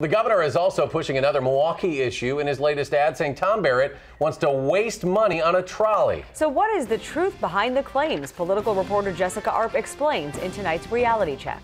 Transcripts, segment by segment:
The governor is also pushing another Milwaukee issue in his latest ad, saying Tom Barrett wants to waste money on a trolley. So what is the truth behind the claims? Political reporter Jessica Arp explains in tonight's Reality Check.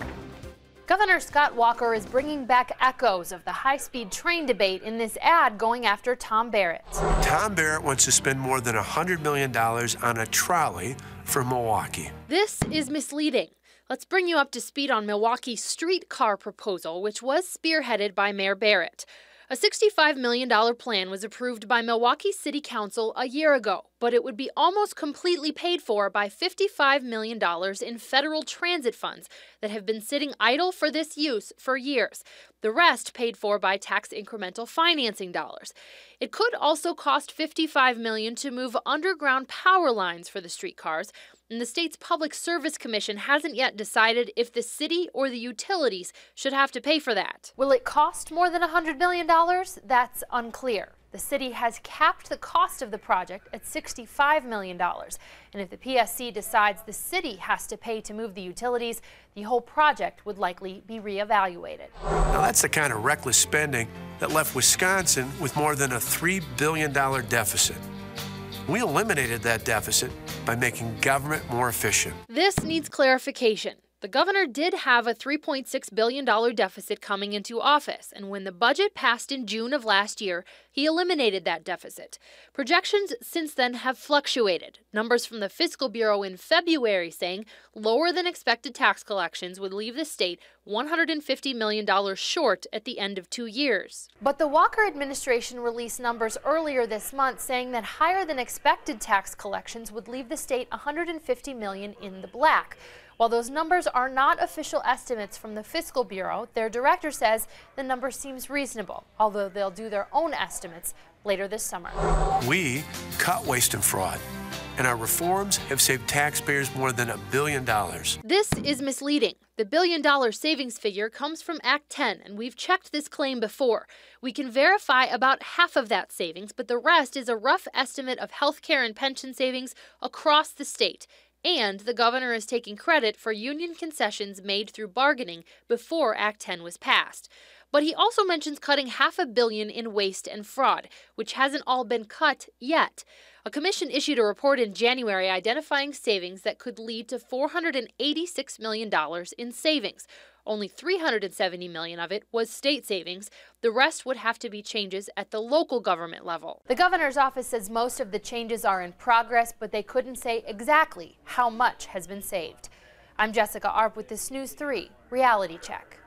Governor Scott Walker is bringing back echoes of the high-speed train debate in this ad going after Tom Barrett. Tom Barrett wants to spend more than $100 million on a trolley for Milwaukee. This is misleading. Let's bring you up to speed on Milwaukee's streetcar proposal, which was spearheaded by Mayor Barrett. A $65 million plan was approved by Milwaukee City Council a year ago, but it would be almost completely paid for by $55 million in federal transit funds that have been sitting idle for this use for years. The rest paid for by tax incremental financing dollars. It could also cost $55 million to move underground power lines for the streetcars, and the state's Public Service Commission hasn't yet decided if the city or the utilities should have to pay for that. Will it cost more than $100 million? That's unclear. The city has capped the cost of the project at $65 million. And if the PSC decides the city has to pay to move the utilities, the whole project would likely be reevaluated. Now that's the kind of reckless spending that left Wisconsin with more than a $3 billion deficit. We eliminated that deficit by making government more efficient. This needs clarification. The governor did have a $3.6 billion deficit coming into office, and when the budget passed in June of last year, he eliminated that deficit. Projections since then have fluctuated. Numbers from the Fiscal Bureau in February saying lower than expected tax collections would leave the state $150 million short at the end of 2 years. But the Walker administration released numbers earlier this month saying that higher than expected tax collections would leave the state $150 million in the black. While those numbers are not official estimates from the Fiscal Bureau, their director says the number seems reasonable, although they'll do their own estimates later this summer. We cut waste and fraud, and our reforms have saved taxpayers more than $1 billion. This is misleading. The billion-dollar savings figure comes from Act 10, and we've checked this claim before. We can verify about half of that savings, but the rest is a rough estimate of health care and pension savings across the state. And the governor is taking credit for union concessions made through bargaining before Act 10 was passed. But he also mentions cutting $500 million in waste and fraud, which hasn't all been cut yet. A commission issued a report in January identifying savings that could lead to $486 million in savings. Only $370 million of it was state savings. The rest would have to be changes at the local government level. The governor's office says most of the changes are in progress, but they couldn't say exactly how much has been saved. I'm Jessica Arp with this News 3 Reality Check.